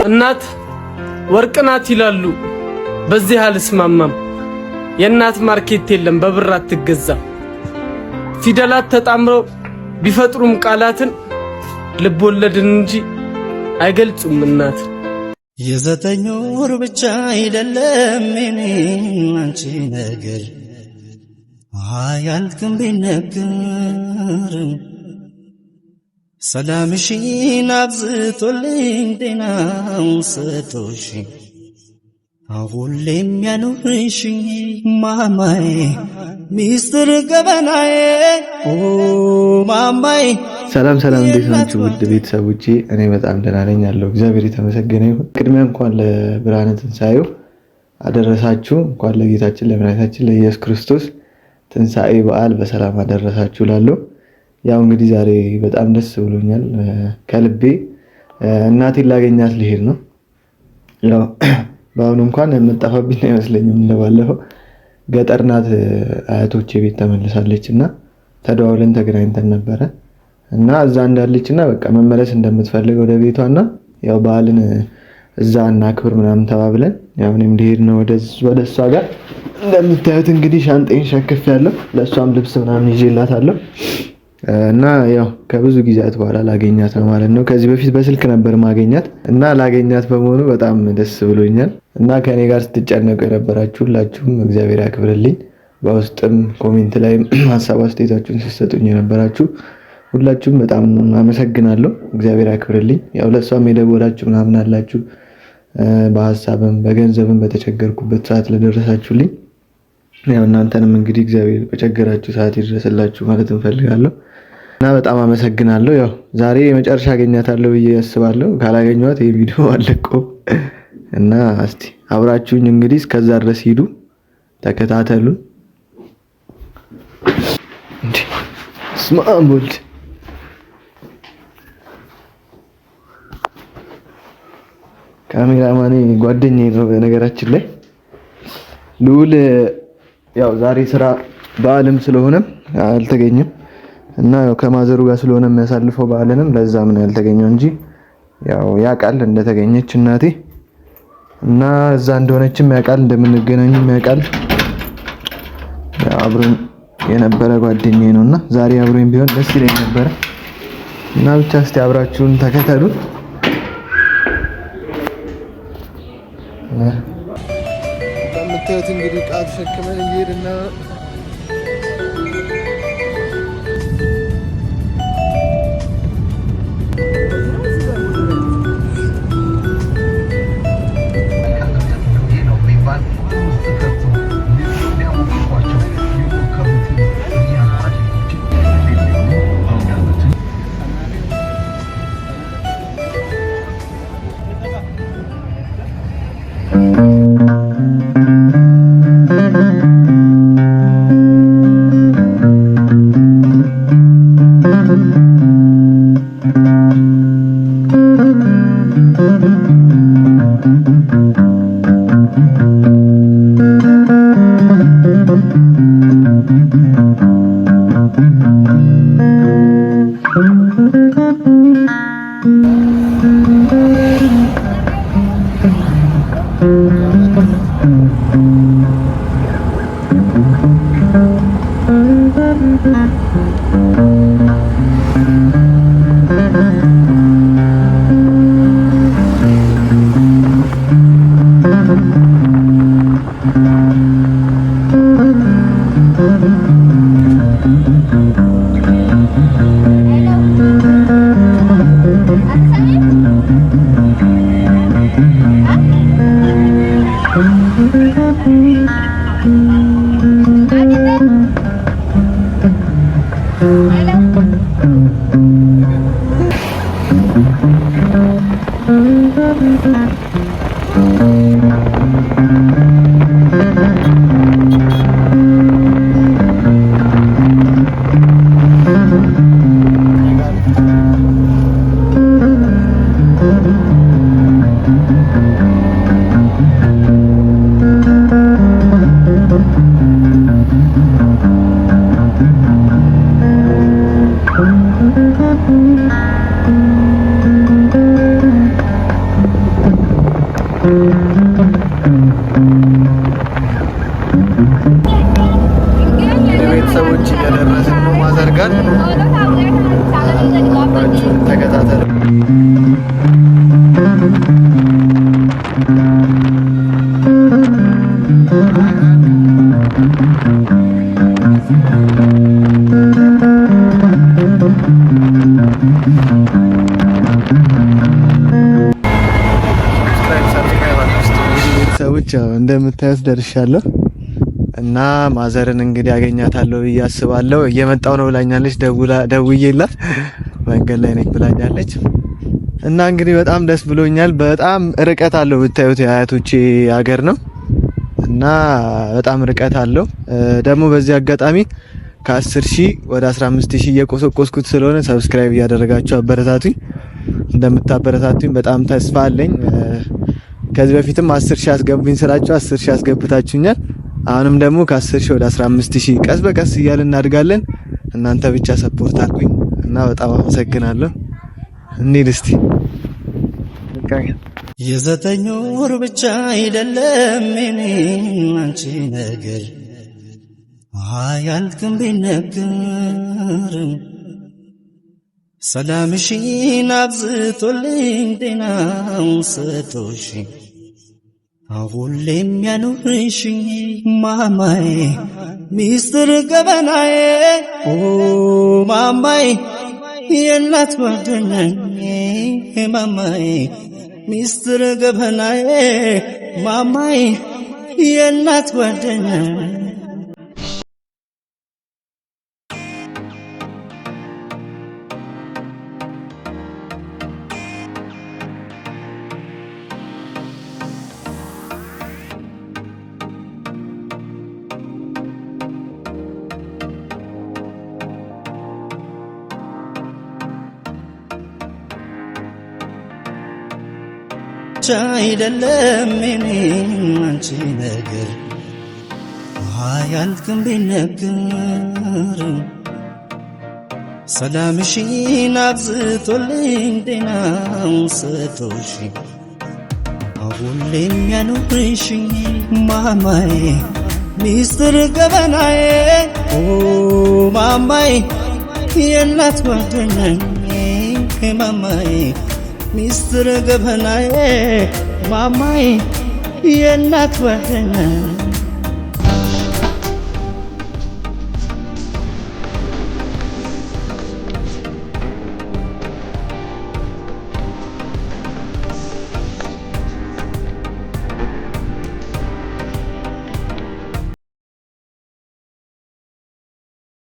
እናት ወርቅ ናት ይላሉ፣ በዚህ አልስማማም። የእናት ማርኬት የለም በብር አትገዛም። ፊደላት ተጣምረው ቢፈጥሩም ቃላትን ልብ ወለድን እንጂ አይገልጹም እናት። የዘጠኝ ወር ብቻ አይደለም እኔ አንቺ ነገር አያልቅም ቢነገር ሰላምሽን አብዝቶልኝ ጤናው ሰጥቶሽ ሁሌም ያኑርሽ ማማዬ ሚስጥር ገበናዬ ማማዬ። ሰላም እንዴት ናችሁ ውድ ቤተሰቦቼ? እኔ በጣም ደህና ነኝ ያለው እግዚአብሔር የተመሰገነ ይሁን። ቅድሚያ እንኳን ለብርሃነ ትንሣኤው አደረሳችሁ። እንኳን ለጌታችን ለመድኃኒታችን ለኢየሱስ ክርስቶስ ትንሣኤ በዓል በሰላም አደረሳችሁ ላለው። ያው እንግዲህ ዛሬ በጣም ደስ ብሎኛል። ከልቤ እናቴን ላገኛት ልሄድ ነው። ያው በአሁኑ እንኳን የምጠፋብኝ አይመስለኝም። እንደባለፈው ገጠር ናት አያቶቼ ቤት ተመልሳለች እና ተደዋውለን ተገናኝተን ነበረ እና እዛ እንዳለችና በቃ መመለስ እንደምትፈልግ ወደ ቤቷና ያው በዓልን እዛ እናክብር ምናምን ተባብለን ያው እኔም ልሄድ ነው ወደ እሷ ጋር። እንደምታዩት እንግዲህ ሻንጤን ሸክፌያለሁ። ለእሷም ልብስ ምናምን ይዤላታለሁ እና ያው ከብዙ ጊዜያት በኋላ ላገኛት ነው ማለት ነው። ከዚህ በፊት በስልክ ነበር ማገኛት እና ላገኛት በመሆኑ በጣም ደስ ብሎኛል። እና ከኔ ጋር ስትጨነቁ የነበራችሁ ሁላችሁም እግዚአብሔር ያክብርልኝ። በውስጥም ኮሜንት ላይ ሀሳብ አስተያየታችሁን ስትሰጡኝ የነበራችሁ ሁላችሁም በጣም አመሰግናለሁ። እግዚአብሔር ያክብርልኝ። ያው ለሷም የደወላችሁ ምናምን አላችሁ፣ በሐሳብም በገንዘብም በተቸገርኩበት ሰዓት ለደረሳችሁልኝ ያው እናንተንም እንግዲህ እግዚአብሔር በቸገራችሁ ሰዓት ይድረስላችሁ ማለት እንፈልጋለሁ እና በጣም አመሰግናለሁ። ያው ዛሬ የመጨረሻ አገኛታለሁ ብዬ አስባለሁ። ካላገኘኋት ይሄ ቪዲዮ አለቀውም እና እስቲ አብራችሁኝ እንግዲህ እስከዛ ድረስ ሂዱ፣ ተከታተሉን። ስማም ወልድ ካሜራማኔ ጓደኛዬ ነው በነገራችን ላይ ልዑል። ያው ዛሬ ስራ በዓልም ስለሆነ አልተገኘም እና ያው ከማዘሩ ጋር ስለሆነ የሚያሳልፈው በዓልንም ለዛም ነው ያልተገኘው እንጂ ያው ያውቃል እንደተገኘች እናቴ እና እዛ እንደሆነችም ያውቃል፣ እንደምንገናኝም ያውቃል። ያው አብሮኝ የነበረ ጓደኛዬ ነውና ዛሬ አብሮኝ ቢሆን ደስ ይለኝ ነበር እና ብቻ እስቲ አብራችሁን ተከተሉ። እንደምታዩት እንግዲህ ዕቃ ተሸክመን እየሄድን ነው። ቤተሰቦች እየደረስን ነው ማዘር ጋር ተከታተሉ። ቤተሰቦች እንደምታዩት ደርሻለሁ እና ማዘርን እንግዲህ አገኛታለሁ ብዬ አስባለሁ። እየመጣው ነው ብላኛለች። ደውዬላት መንገድ ላይ ነኝ ብላኛለች። እና እንግዲህ በጣም ደስ ብሎኛል። በጣም ርቀት አለው ብታዩት የአያቶቼ ሀገር ነው እና በጣም ርቀት አለው። ደግሞ በዚህ አጋጣሚ ከ10,000 ወደ 15,000 እየቆሰቆስኩት ስለሆነ ሰብስክራይብ እያደረጋችሁ አበረታቱኝ። እንደምታበረታቱኝ በጣም ተስፋ አለኝ። ከዚህ በፊትም 10,000 አስገቡኝ ስላችሁ 10,000 አስገብታችሁኛል። አሁንም ደግሞ ከ10,000 ወደ 15,000 ቀስ በቀስ እያልን እናድጋለን። እናንተ ብቻ ሰፖርት አድርጉኝ እና በጣም አመሰግናለሁ። እንሂድ እስቲ። የዘጠኝ ወር ብቻ አይደለም እኔ አንቺ ነገር አያልቅም ቢነገር ሰላምሽን አብዝቶልኝ ጤናው ሰጥቶሽ ሁሌም ያኑርሽ ማማዬ ሚስጥር ገበናዬ ማማዬ የእናት ጓደኛዬ ማማዬ ሚስጥር ገበናዬ ማማዬ የእናት ጓደኛዬ አይደለም እኔ አንቺ ነገር አያልቅም ቢነገር ሰላምሽን አብዝቶልኝ ጤናው ሰጥቶሽ ሁሌም ያኑርሽ ማማዬ ሚስጥር ገበናዬ ማማዬ የእናት ጓደኛዬ ማማዬ ሚስጥር ገበናዬ ማማዬ የእናት ጓደኛዬ